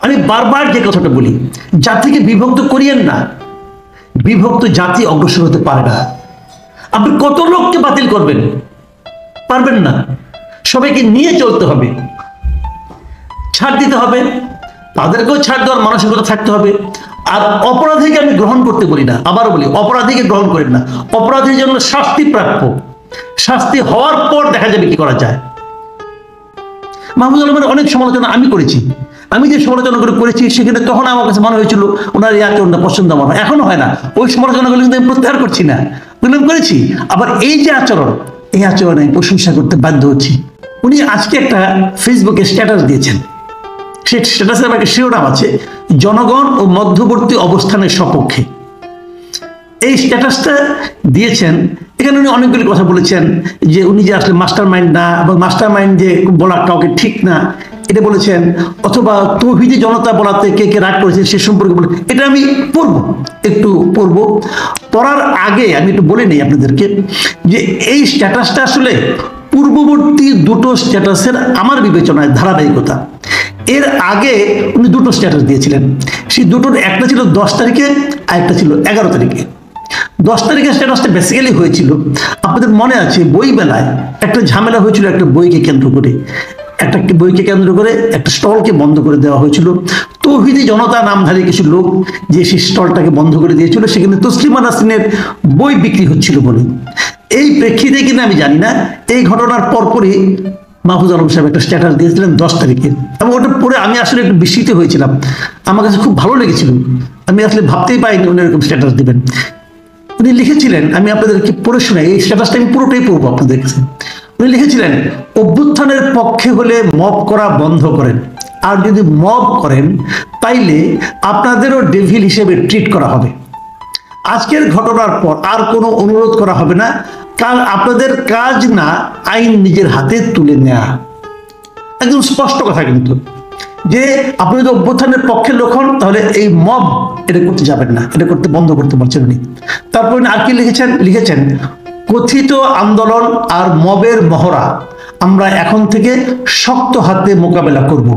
আমি বারবার যে কথাটা বলি, জাতিকে বিভক্ত করিয়েন না। বিভক্ত জাতি অগ্রসর হতে পারে না। আপনি কত লোককে বাতিল করবেন? পারবেন না। সবাইকে নিয়ে চলতে হবে, ছাড় দিতে হবে, তাদেরকেও ছাড় দেওয়ার মানসিকতা থাকতে হবে। আর অপরাধীকে আমি গ্রহণ করতে বলি না, আবারও বলি অপরাধীকে গ্রহণ করেন না। অপরাধীর জন্য শাস্তি প্রাপ্য, শাস্তি হওয়ার পর দেখা যাবে কি করা যায়। মাহফুজ আলমের অনেক সমালোচনা আমি করেছি। আমি যে সমালোচনাগুলো করেছি সেখানে তখন আমার কাছে মনে হয়েছিল ওনার এই আচরণটা পছন্দ আমার হয়, এখনো হয় না। ওই সমালোচনাগুলো কিন্তু আমি প্রত্যাহার করছি না, উল্লেখ করেছি। আবার এই যে আচরণ, এই আচরণে আমি প্রশংসা করতে বাধ্য হচ্ছি। উনি আজকে একটা ফেসবুকে স্ট্যাটাস দিয়েছেন। সেই স্ট্যাটাসের একটা শিরোনাম আছে, জনগণ ও মধ্যবর্তী অবস্থানের সপক্ষে। এই স্ট্যাটাসটা দিয়েছেন, এখানে উনি অনেকগুলি কথা বলেছেন যে উনি যে আসলে মাস্টার মাইন্ড না, এবং মাস্টার মাইন্ড যে বলা কাউকে ঠিক না এটা বলেছেন, অথবা তৌহিদি জনতা বলাতে কে কে রাগ করেছে সে সম্পর্কে বলে। এটা আমি পড়বো, একটু পড়বো। পড়ার আগে আমি একটু বলে নিই আপনাদেরকে যে এই স্ট্যাটাসটা আসলে পূর্ববর্তী দুটো স্ট্যাটাসের আমার বিবেচনায় ধারাবাহিকতা। এর আগে উনি দুটো স্ট্যাটাস দিয়েছিলেন, সেই দুটোর একটা ছিল 10 তারিখে আর একটা ছিল 11 তারিখে। 10 তারিখের স্ট্যাটাসটা বেসিক্যালি হয়েছিল, আপনাদের মনে আছে বই বেলায় একটা ঝামেলা হয়েছিল একটা বইকে কেন্দ্র করে। একটা বইকে কেন্দ্র করে একটা স্টলকে বন্ধ করে দেওয়া হয়েছিল। তৌহিদি জনতা নামধারী কিছু লোক যে সেই স্টলটাকে বন্ধ করে দিয়েছিল, সেখানে তসলিমা নাসরিনের বই বিক্রি হচ্ছিল বলে। এই প্রেক্ষিতে কিনা আমি জানি না, এই ঘটনার পরপরই মাহফুজ আলম সাহেব একটা স্ট্যাটাস দিয়েছিলেন 10 তারিখে, এবং ওটা পড়ে আমি আসলে একটু বিস্মিত হয়েছিলাম। আমার কাছে খুব ভালো লেগেছিল, আমি আসলে ভাবতেই পাইনি উনি এরকম স্ট্যাটাস দেবেন। উনি লিখেছিলেন, আমি আপনাদেরকে পড়ে শোনাই, এই স্ট্যাটাসটা আমি পুরোটাই পড়বো আপনাদের কাছে। উনি লিখেছিলেন, অভ্যুত্থানের পক্ষে হলে মব করা বন্ধ করেন, আর যদি মব করেন তাইলে আপনাদেরও ডেভিল হিসেবে ট্রিট করা হবে। আজকের ঘটনার পর আর কোনো অনুরোধ করা হবে না, কাল আপনাদের কাজ না আইন নিজের হাতে তুলে নেওয়া। একদম স্পষ্ট কথা কিন্তু, যে আপনি যদি অভ্যুত্থানের পক্ষের লোক হন তাহলে এই মব এটা করতে যাবেন না, এটা করতে বন্ধ করতে বলছেন উনি। তারপর আর কি লিখেছেন কথিত আন্দোলন আর মবের মহড়া আমরা এখন থেকে শক্ত হাতে মোকাবেলা করব।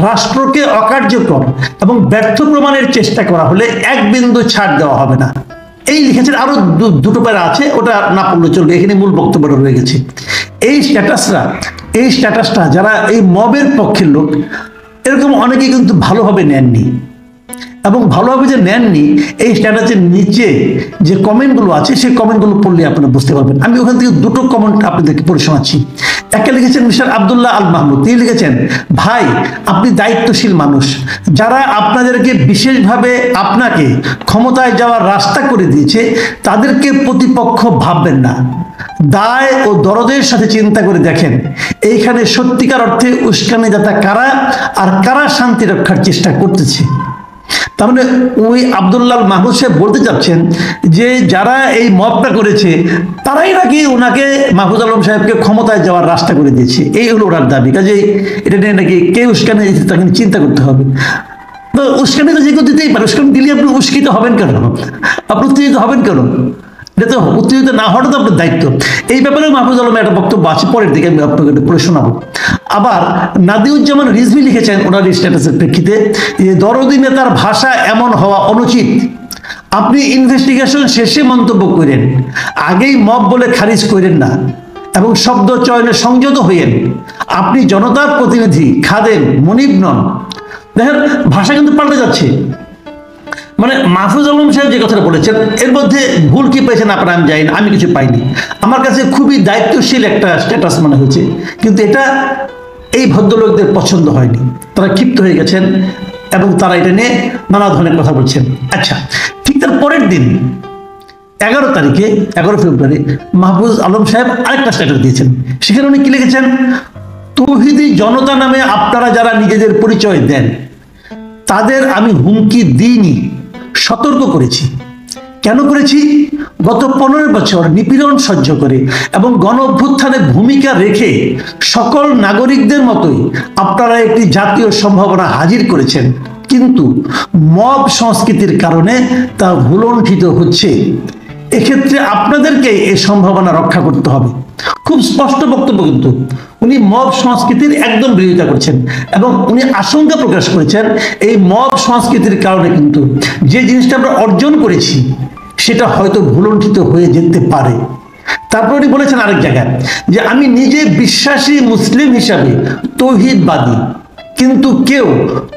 রাষ্ট্রকে অকার্যকর এবং ব্যর্থ প্রমাণের চেষ্টা করা হলে এক বিন্দু ছাড় দেওয়া হবে না। এই লিখেছেন, আরো দুটো প্যারা আছে, ওটা না পড়লে চলবে, এখানে মূল বক্তব্যটা রয়ে গেছে। এই স্ট্যাটাসটা যারা এই মবের পক্ষের লোক, এরকম অনেকে কিন্তু ভালোভাবে নেননি, এবং ভালোভাবে যে নেননি এই স্ট্যাটাসের নিচে যে কমেন্টগুলো আছে সেই কমেন্টগুলো পড়লে আপনারা বুঝতে পারবেন। আমি ওখান থেকে দুটো কমেন্ট আপনাদেরকে পড়ে শোনাচ্ছি। একটা লিখেছেন মিস্টার আব্দুল্লাহ আল মাহমুদ, তিনি লিখেছেন, ভাই আপনি দায়িত্বশীল মানুষ, যারা আপনাদেরকে বিশেষভাবে আপনাকে ক্ষমতায় যাওয়ার রাস্তা করে দিয়েছে তাদেরকে প্রতিপক্ষ ভাববেন না। দায় ও দরদের সাথে চিন্তা করে দেখেন এইখানে সত্যিকার অর্থে উস্কানিদাতা কারা, আর কারা শান্তি রক্ষার চেষ্টা করতেছে। তার মানে ওই আব্দুল্লাহ মাহমুদ সাহেব বলতে চাচ্ছেন যে যারা এই মবটা করেছে তারাই নাকি ওনাকে, মাহফুজ আলম সাহেবকে ক্ষমতায় যাওয়ার রাস্তা করে দিয়েছে, এই হলো ওনার দাবি। কাজে এটা নিয়ে নাকি কে উস্কানি দিয়েছে তাকে চিন্তা করতে হবে। তো উস্কানি তো যে কেউ দিতেই পারে, উস্কানি দিলে আপনি উস্কিত হবেন কেন, আপনি উত্তেজিত হবেন কেন? এটা তো উত্তেজিত না হওয়াটা তো আপনার দায়িত্ব। এই ব্যাপারে মাহফুজ আলমের একটা বক্তব্য আছে, পরের দিকে আমি আপনাকে পড়ে শোনাবো। আবার নাদিউজ্জামান রিজভী লিখেছেন ওনার স্ট্যাটাসের প্রেক্ষিতে যে দরদি নেতার ভাষা এমন হওয়া অনুচিত, আপনি ইনভেস্টিগেশন শেষে মন্তব্য করেন, আগেই মব বলে খারিজ করেন না, এবং শব্দ চয়নে সংযত হইয়েন। আপনি জনতার প্রতিনিধি, খাদেম, মনিব নন। দেখেন ভাষা কিন্তু পাল্টে যাচ্ছে। মানে মাহফুজ আলম সাহেব যে কথাটা বলেছেন এর মধ্যে ভুল কি পেয়েছেন আপনারা আমি জানি না, আমি কিছু পাইনি। আমার কাছে খুবই দায়িত্বশীল একটা স্ট্যাটাস মনে হয়েছে, কিন্তু এটা এই ভদ্রলোকদের পছন্দ হয়নি, তারা ক্ষিপ্ত হয়ে গেছেন এবং তারা এটা নিয়ে নানা ধরনের কথা বলছেন। আচ্ছা, ঠিক তার পরের দিন 11 তারিখে 11 ফেব্রুয়ারি মাহফুজ আলম সাহেব আরেকটা স্ট্যাটাস দিয়েছেন। সেখানে উনি কি লিখেছেন, তৌহিদি জনতা নামে আপনারা যারা নিজেদের পরিচয় দেন তাদের আমি হুমকি দিইনি, সতর্ক করেছি। কেন করেছি? গত 15 বছর নিপীড়ন সহ্য করে এবং গণ অভ্যুত্থানে ভূমিকা রেখে সকল নাগরিকদের মতোই আপনারা একটি জাতীয় সম্ভাবনা হাজির করেছেন, কিন্তু মব সংস্কৃতির কারণে তা ভুলণ্ঠিত হচ্ছে। এক্ষেত্রে আপনাদেরকে এই সম্ভাবনা রক্ষা করতে হবে। খুব স্পষ্ট বক্তব্য কিন্তু উনি মব সংস্কৃতির একদম বিরোধিতা করছেন এবং উনি আশঙ্কা প্রকাশ করেছেন এই মব সংস্কৃতির কারণে কিন্তু যে জিনিসটা আমরা অর্জন করেছি সেটা হয়তো ভুলণ্ঠিত হয়ে যেতে পারে। তারপর উনি বলেছেন আরেক জায়গায় যে আমি নিজে বিশ্বাসী মুসলিম হিসাবে তৌহিদবাদী, কিন্তু কেউ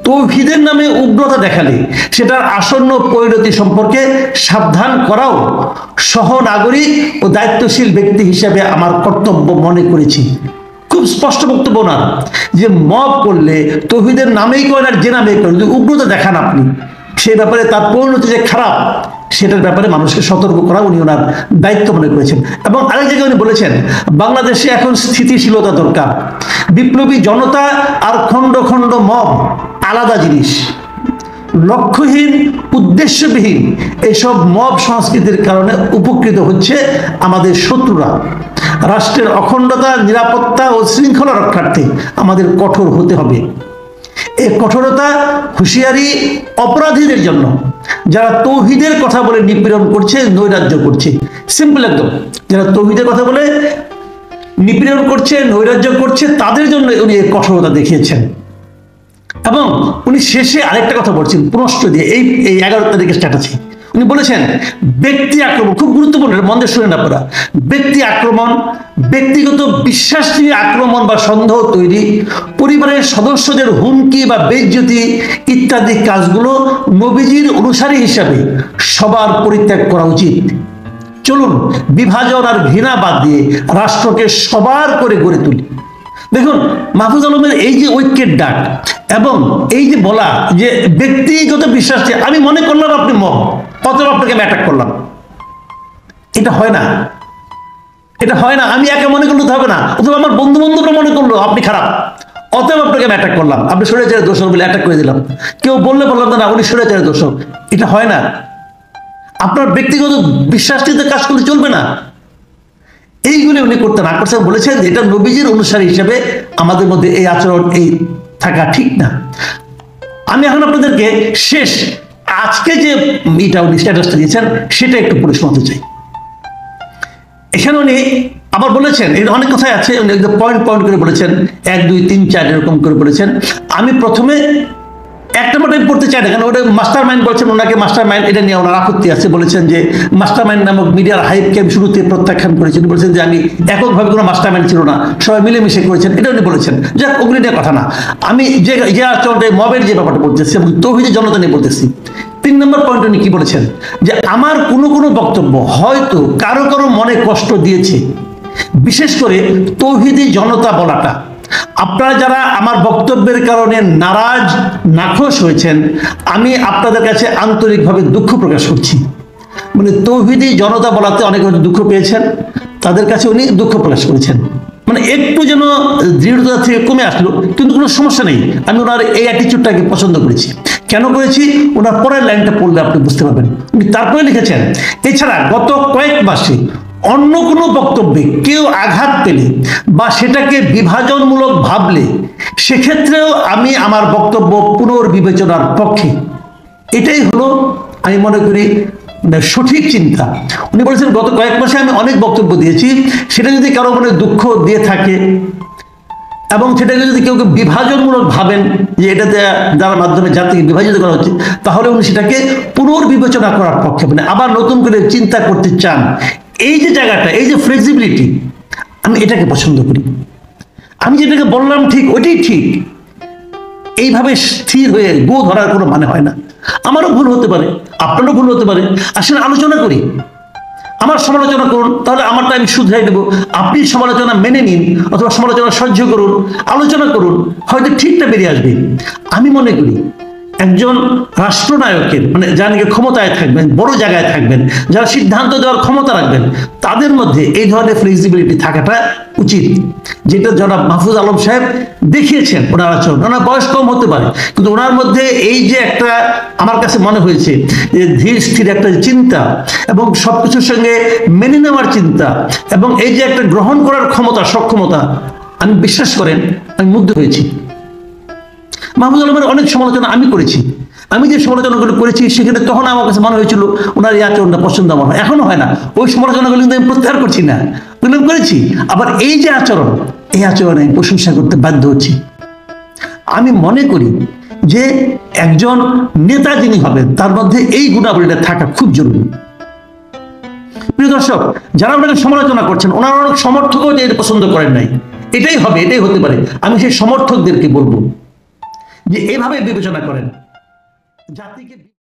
তৌহিদের নামে উগ্রতা দেখালে সেটার আসন্ন পরিণতি সম্পর্কে সাবধান করাও সহনাগরিক ও দায়িত্বশীল ব্যক্তি হিসাবে আমার কর্তব্য মনে করেছি। খুব স্পষ্ট বক্তব্য না যে মব করলে তৌহিদের নামেই করেন আর যে নামেই করেন, যদি উগ্রতা দেখান আপনি সেই ব্যাপারে তার পরিণতি যে খারাপ সেটার ব্যাপারে মানুষকে সতর্ক করা উনি ওনার দায়িত্ব মনে করেছেন। এবং আরেক জায়গায় উনি বলেছেন বাংলাদেশে এখন স্থিতিশীলতা দরকার, বিপ্লবী জনতা আর খণ্ড খণ্ড মব আলাদা জিনিস। লক্ষ্যহীন উদ্দেশ্যবিহীন এসব মব সংস্কৃতির কারণে উপকৃত হচ্ছে আমাদের শত্রুরা। রাষ্ট্রের অখণ্ডতা, নিরাপত্তা ও শৃঙ্খলা রক্ষার্থে আমাদের কঠোর হতে হবে। এই কঠোরতা হুঁশিয়ারি অপরাধীদের জন্য, যারা তৌহিদের কথা বলে নিপীড়ন করছে, নৈরাজ্য করছে। সিম্পল একদম, যারা তৌহিদের কথা বলে নিপীড়ন করছে, নৈরাজ্য করছে, তাদের জন্য উনি এই কঠোরতা দেখিয়েছেন। এবং উনি শেষে আরেকটা কথা বলছেন পুনশ্চ দিয়ে, এই 11 তারিখের স্ট্যাটাসে উনি বলেছেন ব্যক্তি আক্রমণ, খুব গুরুত্বপূর্ণ, মন দিয়ে শুনেন আপনারা, ব্যক্তি আক্রমণ, ব্যক্তিগত বিশ্বাস নিয়ে আক্রমণ বা সন্দেহ তৈরি, পরিবারের সদস্যদের হুমকি বা বেইজ্জতি ইত্যাদি কাজগুলো নবীজির অনুসারী হিসাবে সবার পরিত্যাগ করা উচিত। চলুন বিভাজন আর ঘৃণা বাদ দিয়ে রাষ্ট্রকে সবার করে গড়ে তুলি। দেখুন মাহফুজ আলমের এই যে ঐক্যের ডাক এবং এই যে বলা যে ব্যক্তিগত বিশ্বাস, আমি মনে করলাম আপনি মব, অতএব আপনাকে আমি অ্যাটাক করলাম, এটা হয় না, এটা হয় না। আমি একা মনে করলে তো হবে না, অথবা আমার বন্ধু বান্ধবরা মনে করলো আপনি খারাপ, অতএব আপনাকে আমি অ্যাটাক করলাম, আপনি স্বৈরাচারের দোষক বলে অ্যাটাক করে দিলাম। কেউ বললে বললাম না উনি স্বৈরাচারের দোষক, এটা হয় না। আপনার ব্যক্তিগত বিশ্বাস নিয়ে কাজ করলে চলবে না। এইগুলি উনি করতে না করছেন, বলেছেন যে এটা নবীজির অনুসারী হিসেবে আমাদের মধ্যে এই আচরণ এই থাকা ঠিক না। আমি এখন আপনাদেরকে শেষ আজকে যে উনি স্ট্যাটাসটা দিয়েছেন সেটা একটু পড়ে শোনাতে চাই। এখানে উনি আবার বলেছেন, এর অনেক কথাই আছে, উনি একদম পয়েন্ট পয়েন্ট করে বলেছেন, 1 2 3 4 এরকম করে বলেছেন। আমি প্রথমে একটা মোটাই পড়তে চাই না, কারণ ওটা মাস্টার মাইন্ড বলছেন, ওনাকে মাস্টার মাইন্ড এটা নিয়ে ওনার আপত্তি আছে। বলেছেন যে মাস্টার মাইন্ড নামক মিডিয়ার হাইপকে আমি শুরুতে প্রত্যাখ্যান করেছেন, বলেছেন যে আমি এককভাবে কোনো মাস্টার মাইন্ড ছিল না, সবাই মিলেমিশে করেছেন, এটা উনি বলেছেন। যাক ওগুলি নিয়ে কথা না, আমি যে আচরণটা মবের যে ব্যাপারটা বলতেছি এবং তৌহিদি জনতা নিয়ে বলতেছি। 3 নম্বর পয়েন্ট উনি কি বলেছেন যে আমার কোনো বক্তব্য হয়তো কারো কারো মনে কষ্ট দিয়েছে, বিশেষ করে তৌহিদি জনতা বলাটা। আপনারা যারা আমার বক্তব্যের কারণে নারাজ নাখোশ হয়েছেন, আমি আপনাদের কাছে আন্তরিকভাবে দুঃখ প্রকাশ করছি। মানে তৌহিদি জনতা বলাতে অনেকে দুঃখ পেয়েছেন, তাদের কাছে উনি দুঃখ প্রকাশ করেছেন। মানে একটু যেন দৃঢ়তা থেকে কমে আসলো, কিন্তু কোনো সমস্যা নেই। আমি ওনার এই অ্যাটিটিউডটাকে পছন্দ করেছি। কেন করেছি ওনার পরের লাইনটা পড়লে আপনি বুঝতে পারবেন। উনি তারপরে লিখেছেন, এছাড়া গত কয়েক মাসে অন্য কোনো বক্তব্যে কেউ আঘাত পেলে বা সেটাকে বিভাজনমূলক ভাবলে সেক্ষেত্রেও আমি আমার বক্তব্য পুনর্বিবেচনার পক্ষে। এটাই হলো আমি মনে করি সঠিক চিন্তা। উনি বলেছেন গত কয়েক মাসে আমি অনেক বক্তব্য দিয়েছি, সেটা যদি কারো মনে দুঃখ দিয়ে থাকে এবং সেটাকে যদি কেউ বিভাজনমূলক ভাবেন যে এটাতে যার মাধ্যমে জাতিকে বিভাজিত করা হচ্ছে, তাহলে উনি সেটাকে পুনর্বিবেচনা করার পক্ষে, মানে আবার নতুন করে চিন্তা করতে চান। এই যে জায়গাটা, এই যে ফ্লেক্সিবিলিটি, আমি এটাকে পছন্দ করি। আমি যেটাকে বললাম ঠিক ওইটাই ঠিক, এইভাবে স্থির হয়ে গো ধরার কোনো মানে হয় না। আমারও ভুল হতে পারে, আপনারও ভুল হতে পারে, আসলে আলোচনা করি। আমার সমালোচনা করুন, তাহলে আমারটা আমি শুধরাই দেবো। আপনি সমালোচনা মেনে নিন অথবা সমালোচনা সহ্য করুন, আলোচনা করুন, হয়তো ঠিকটা বেরিয়ে আসবে। আমি মনে করি একজন রাষ্ট্রনায়কের, মানে যারা নাকি ক্ষমতায় থাকবেন, বড় জায়গায় থাকবেন, যারা সিদ্ধান্ত দেওয়ার ক্ষমতা রাখবেন, তাদের মধ্যে এই ধরনের ফ্লেক্সিবিলিটি থাকাটা উচিত, যেটা জনাব মাহফুজ আলম সাহেব দেখিয়েছেন। ওনার আচরণ, ওনার বয়স কম হতে পারে, কিন্তু ওনার মধ্যে এই যে একটা আমার কাছে মনে হয়েছে যে ধীর স্থির একটা চিন্তা এবং সবকিছুর সঙ্গে মেনে নেওয়ার চিন্তা এবং এই যে একটা গ্রহণ করার ক্ষমতা, সক্ষমতা, আমি বিশ্বাস করেন আমি মুগ্ধ হয়েছি। মাহমুদুল আলমের অনেক সমালোচনা আমি করেছি। আমি যে সমালোচনাগুলো করেছি সেখানে তখন আমার কাছে মনে হয়েছিল ওনার এই আচরণটা পছন্দ আমার হয়, এখনো হয় না। ওই সমালোচনাগুলো কিন্তু আমি প্রত্যাহার করছি না, ওগুলো আমি করেছি। আবার এই যে আচরণ, এই আচরণে আমি প্রশংসা করতে বাধ্য হচ্ছি। আমি মনে করি যে একজন নেতা যিনি হবেন তার মধ্যে এই গুণাবলীটা থাকা খুব জরুরি। প্রিয় দর্শক, যারা ওনাকে সমালোচনা করছেন, ওনার অনেক সমর্থকও যে এটা পছন্দ করেন নাই, এটাই হবে, এটাই হতে পারে। আমি সেই সমর্থকদেরকে বলবো যে এভাবে বিবেচনা করেন জাতিকে।